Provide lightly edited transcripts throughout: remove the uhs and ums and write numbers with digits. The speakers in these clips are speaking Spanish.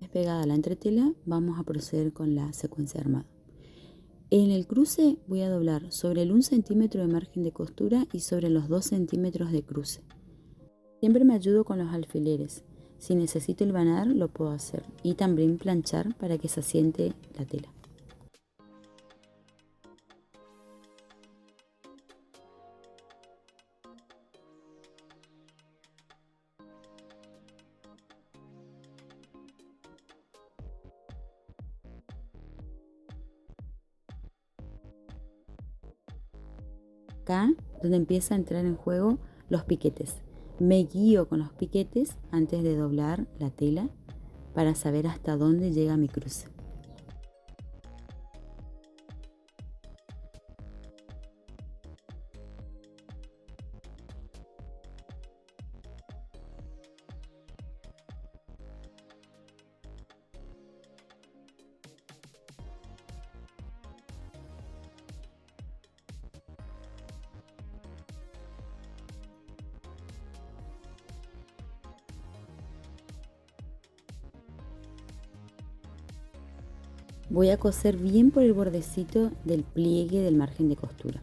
Despegada la entretela, vamos a proceder con la secuencia de armado. En el cruce voy a doblar sobre el 1 centímetro de margen de costura y sobre los 2 centímetros de cruce. Siempre me ayudo con los alfileres. Si necesito hilvanar lo puedo hacer y también planchar para que se asiente la tela. Acá donde empieza a entrar en juego los piquetes. Me guío con los piquetes antes de doblar la tela para saber hasta dónde llega mi cruce. Voy a coser bien por el bordecito del pliegue del margen de costura.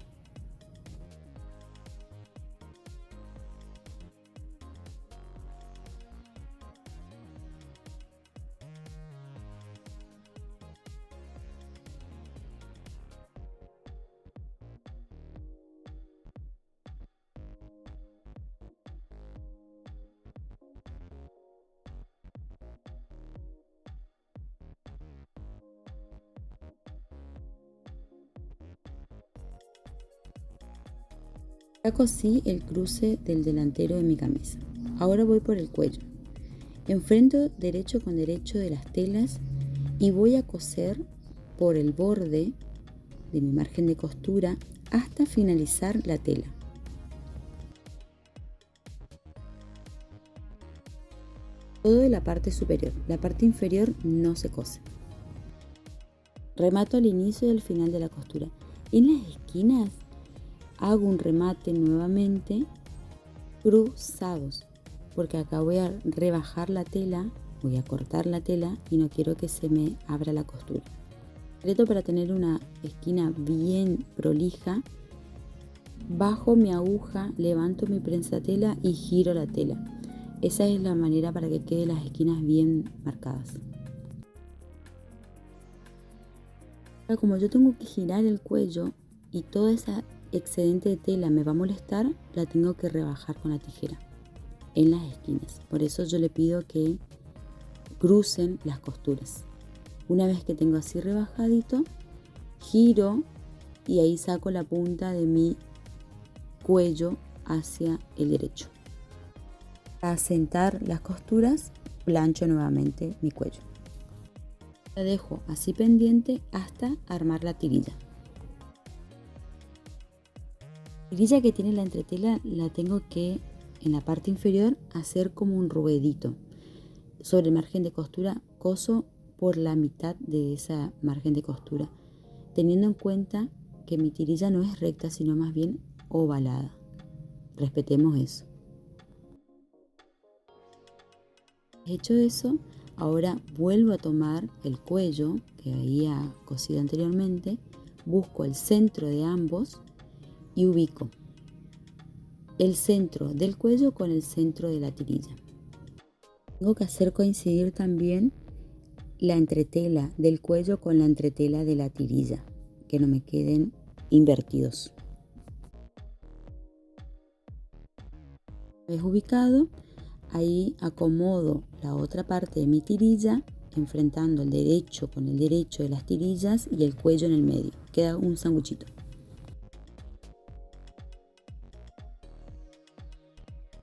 Ya cosí el cruce del delantero de mi camisa. Ahora voy por el cuello. Enfrento derecho con derecho de las telas y voy a coser por el borde de mi margen de costura hasta finalizar la tela. Todo de la parte superior. La parte inferior no se cose. Remato al inicio y al final de la costura. En las esquinas hago un remate nuevamente cruzados, porque acá voy a rebajar la tela, voy a cortar la tela y no quiero que se me abra la costura. Secreto para tener una esquina bien prolija: bajo mi aguja, levanto mi prensatela y giro la tela. Esa es la manera para que queden las esquinas bien marcadas. Ahora, como yo tengo que girar el cuello y toda esa excedente de tela me va a molestar, la tengo que rebajar con la tijera en las esquinas. Por eso yo le pido que crucen las costuras. Una vez que tengo así rebajadito, giro y ahí saco la punta de mi cuello hacia el derecho. Para asentar las costuras, plancho nuevamente mi cuello. La dejo así pendiente hasta armar la tirilla. La tirilla que tiene la entretela la tengo que, en la parte inferior, hacer como un ruedito. Sobre el margen de costura coso por la mitad de esa margen de costura, teniendo en cuenta que mi tirilla no es recta, sino más bien ovalada. Respetemos eso. Hecho eso, ahora vuelvo a tomar el cuello que había cosido anteriormente, busco el centro de ambos y ubico el centro del cuello con el centro de la tirilla. Tengo que hacer coincidir también la entretela del cuello con la entretela de la tirilla, que no me queden invertidos. Una vez ubicado, ahí acomodo la otra parte de mi tirilla, enfrentando el derecho con el derecho de las tirillas y el cuello en el medio. Queda un sanguchito.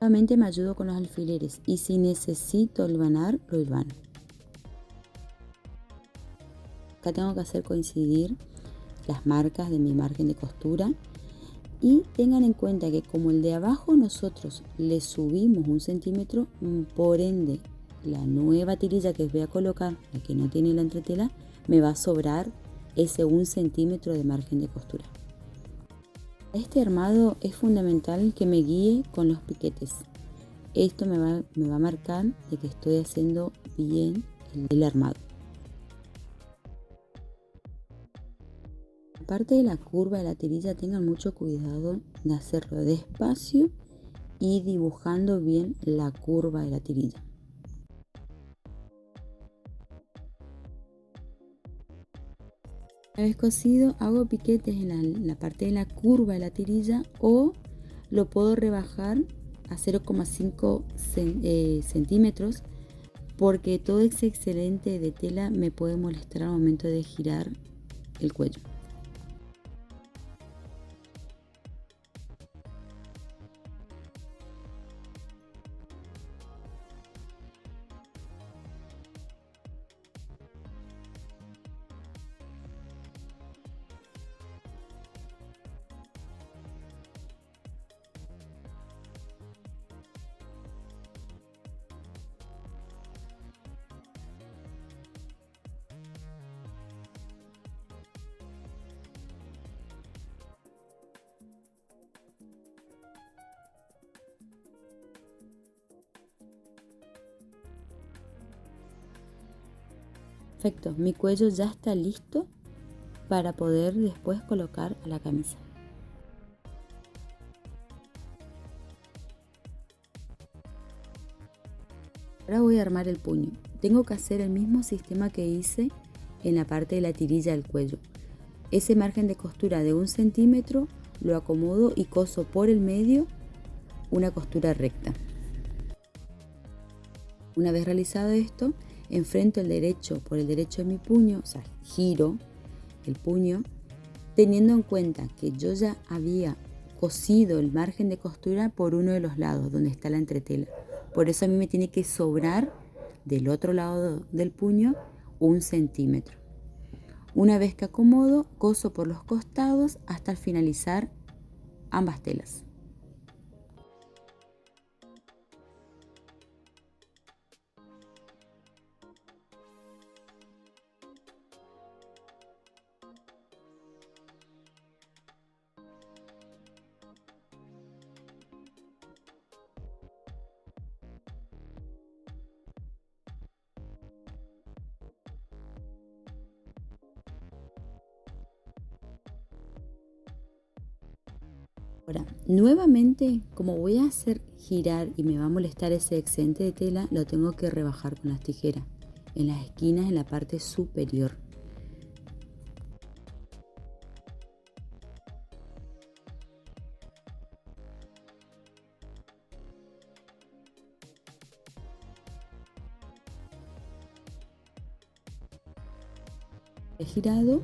Nuevamente me ayudo con los alfileres y si necesito hilvanar, lo hilvano. Acá tengo que hacer coincidir las marcas de mi margen de costura y tengan en cuenta que como el de abajo nosotros le subimos 1 centímetro, por ende la nueva tirilla que voy a colocar, la que no tiene la entretela, me va a sobrar ese 1 centímetro de margen de costura. Este armado es fundamental que me guíe con los piquetes. Esto me va a marcar de que estoy haciendo bien el armado. La parte de la curva de la tirilla, tengan mucho cuidado de hacerlo despacio y dibujando bien la curva de la tirilla. Una vez cosido, hago piquetes en la parte de la curva de la tirilla, o lo puedo rebajar a 0,5 centímetros, porque todo ese excedente de tela me puede molestar al momento de girar el cuello. Perfecto, mi cuello ya está listo para poder después colocar a la camisa. Ahora voy a armar el puño. Tengo que hacer el mismo sistema que hice en la parte de la tirilla del cuello. Ese margen de costura de 1 centímetro lo acomodo y coso por el medio una costura recta. Una vez realizado esto, enfrento el derecho por el derecho de mi puño, o sea, giro el puño, teniendo en cuenta que yo ya había cosido el margen de costura por uno de los lados donde está la entretela. Por eso a mí me tiene que sobrar del otro lado del puño 1 centímetro. Una vez que acomodo, coso por los costados hasta finalizar ambas telas. Ahora, nuevamente, como voy a hacer girar y me va a molestar ese excedente de tela, lo tengo que rebajar con las tijeras en las esquinas, en la parte superior. He girado,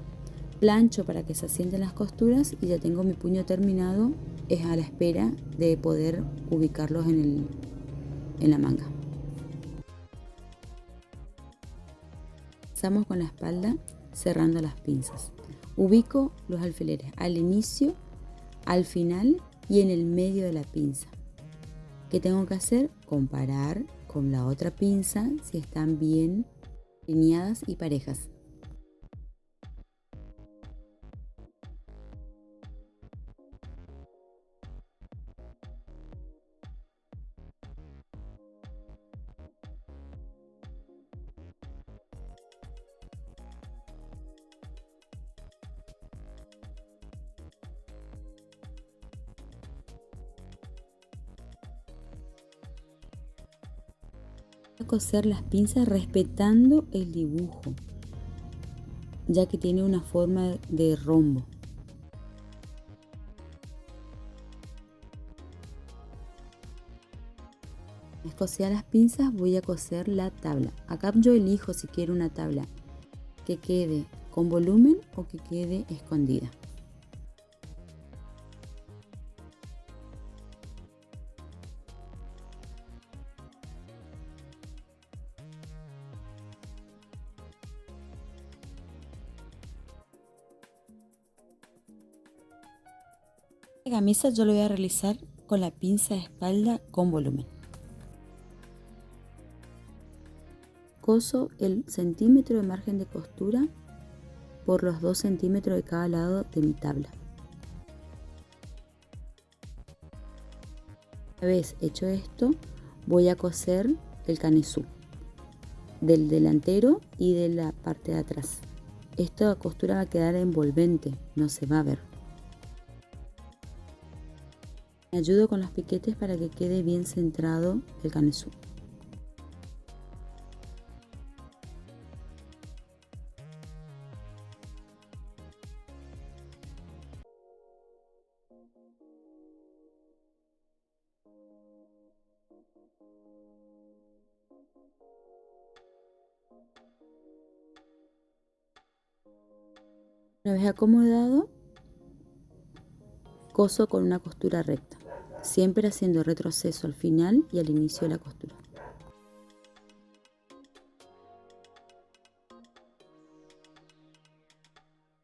plancho para que se asienten las costuras y ya tengo mi puño terminado. Es a la espera de poder ubicarlos en la manga. Empezamos con la espalda cerrando las pinzas. Ubico los alfileres al inicio, al final y en el medio de la pinza. ¿Qué tengo que hacer? Comparar con la otra pinza si están bien alineadas y parejas. Voy a coser las pinzas respetando el dibujo, ya que tiene una forma de rombo. Al coser las pinzas voy a coser la tabla. Acá yo elijo si quiero una tabla que quede con volumen o que quede escondida. La camisa yo lo voy a realizar con la pinza de espalda con volumen. Coso el centímetro de margen de costura por los 2 centímetros de cada lado de mi tabla. Una vez hecho esto, voy a coser el canesú. del delantero y de la parte de atrás. Esta costura va a quedar envolvente, no se va a ver. Me ayudo con los piquetes para que quede bien centrado el canesú. Una vez acomodado, coso con una costura recta, siempre haciendo retroceso al final y al inicio de la costura.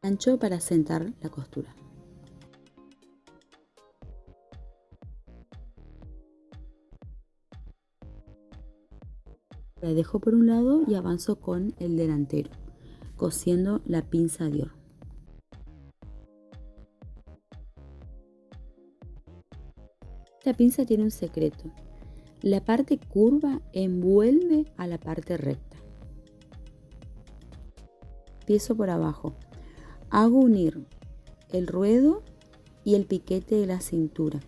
Ancho para sentar la costura. La dejo por un lado y avanzo con el delantero, cosiendo la pinza Dior. Esta pinza tiene un secreto. La parte curva envuelve a la parte recta. Empiezo por abajo. Hago unir el ruedo y el piquete de la cintura.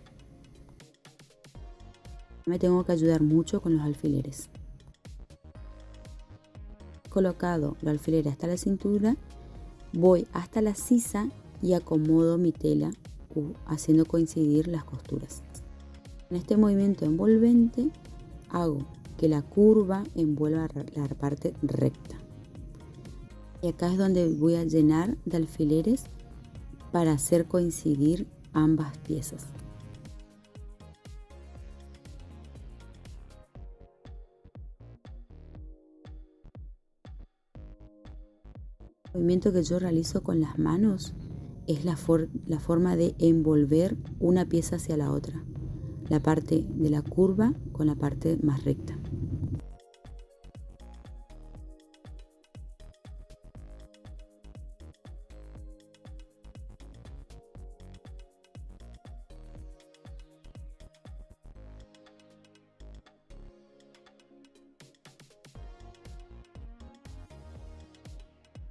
Me tengo que ayudar mucho con los alfileres. Colocado los alfileres hasta la cintura, voy hasta la sisa y acomodo mi tela haciendo coincidir las costuras. En este movimiento envolvente hago que la curva envuelva la parte recta. Y acá es donde voy a llenar de alfileres para hacer coincidir ambas piezas. El movimiento que yo realizo con las manos es la forma de envolver una pieza hacia la otra. La parte de la curva con la parte más recta.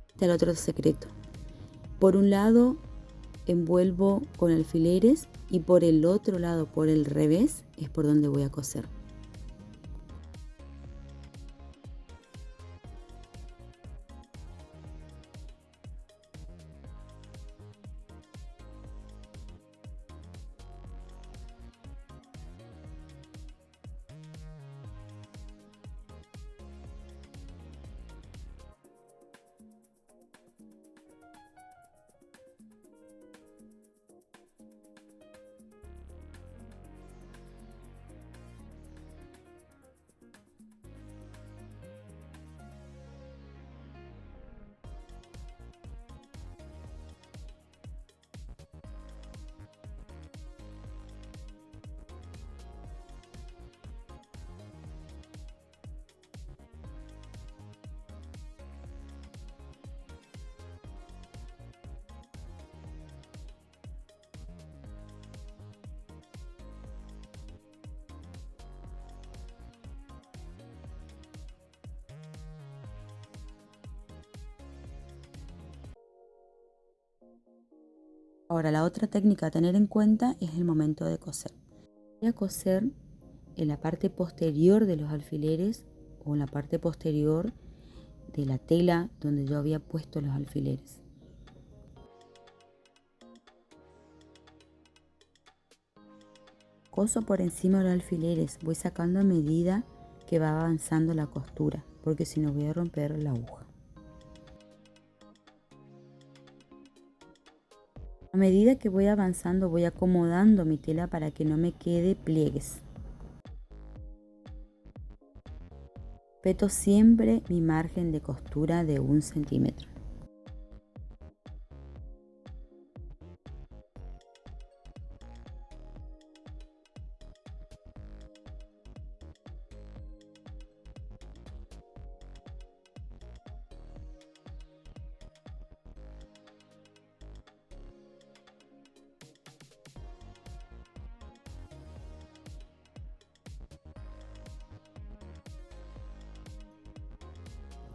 Este es el otro secreto. Por un lado envuelvo con alfileres y por el otro lado, por el revés, es por donde voy a coser. Ahora, la otra técnica a tener en cuenta es el momento de coser. Voy a coser en la parte posterior de los alfileres o en la parte posterior de la tela donde yo había puesto los alfileres. Coso por encima de los alfileres, voy sacando a medida que va avanzando la costura, porque si no voy a romper la aguja. A medida que voy avanzando voy acomodando mi tela para que no me quede pliegues. Respeto siempre mi margen de costura de 1 centímetro.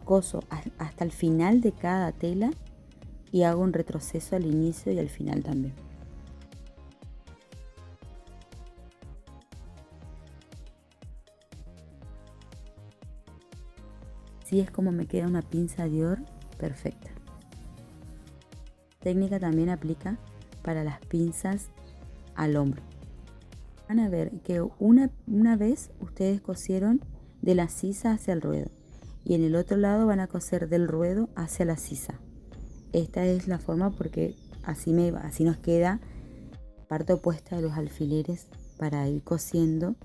coso hasta el final de cada tela y hago un retroceso al inicio y al final también. Así es como me queda una pinza Dior perfecta. Técnica también aplica para las pinzas al hombro. Van a ver que una vez ustedes cosieron de la sisa hacia el ruedo y en el otro lado van a coser del ruedo hacia la sisa. Esta es la forma porque así nos queda la parte opuesta de los alfileres para ir cosiendo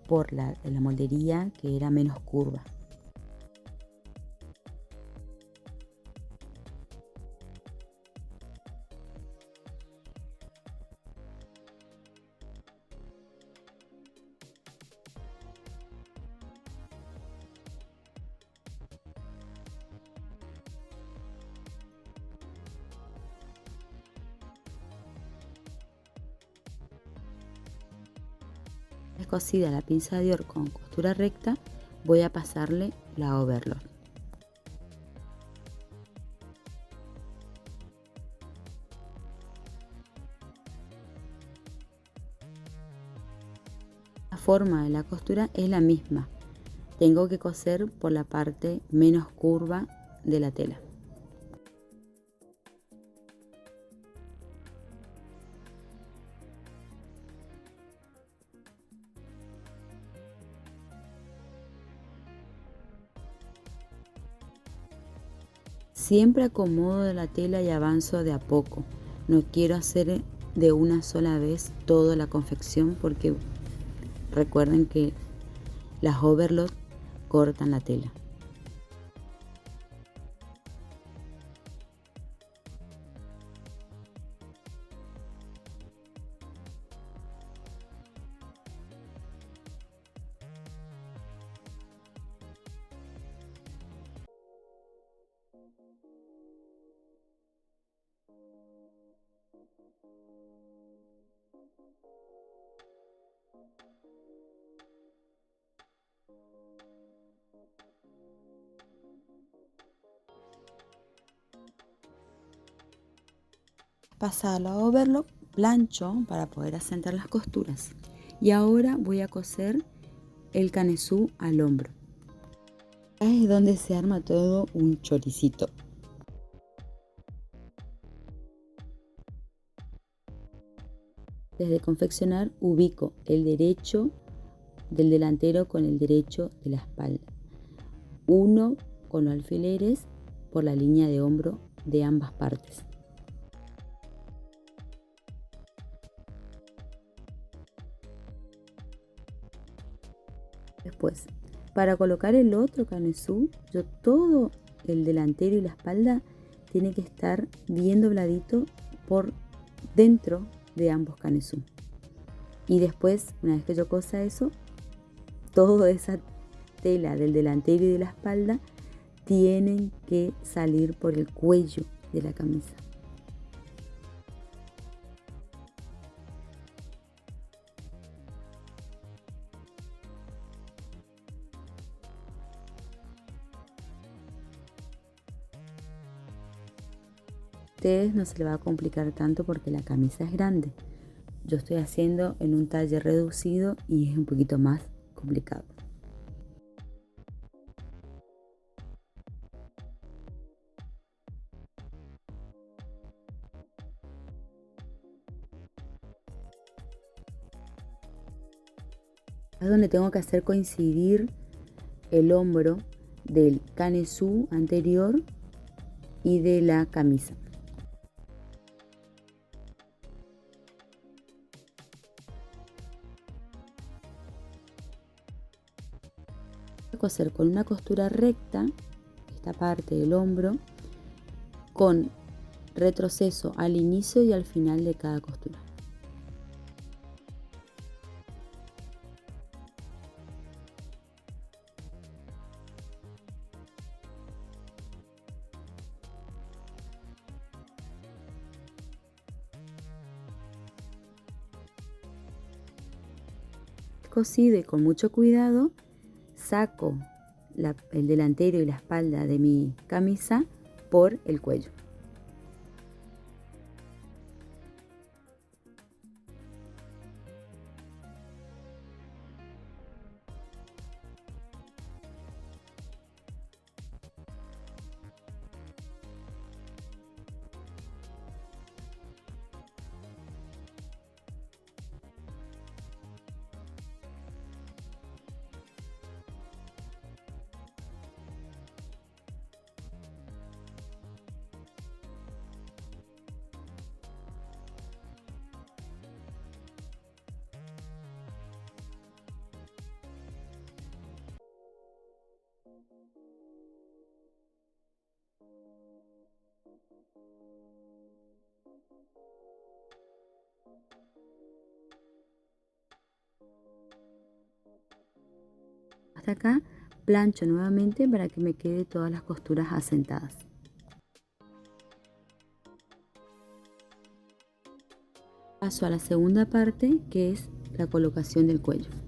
por la moldería que era menos curva. Es cosida la pinza Dior con costura recta, voy a pasarle la overlock. La forma de la costura es la misma. Tengo que coser por la parte menos curva de la tela. Siempre acomodo la tela y avanzo de a poco. No quiero hacer de una sola vez toda la confección porque recuerden que las overlock cortan la tela. Pasada la overlock, plancho para poder asentar las costuras. Y ahora voy a coser el canesú al hombro. Acá es donde se arma todo un choricito. Desde confeccionar ubico el derecho del delantero con el derecho de la espalda. Uno con los alfileres por la línea de hombro de ambas partes. Después, para colocar el otro canesú, yo todo el delantero y la espalda tiene que estar bien dobladito por dentro de ambos canesú. Y después, una vez que yo cosa eso, toda esa tela del delantero y de la espalda tienen que salir por el cuello de la camisa. A ustedes no se les va a complicar tanto porque la camisa es grande. Yo estoy haciendo en un talle reducido y es un poquito más complicado. Es donde tengo que hacer coincidir el hombro del canesú anterior y de la camisa. Voy a coser con una costura recta esta parte del hombro con retroceso al inicio y al final de cada costura. Cosido y con mucho cuidado saco el delantero y la espalda de mi camisa por el cuello. Hasta acá plancho nuevamente para que me quede todas las costuras asentadas. Paso a la segunda parte, que es la colocación del cuello.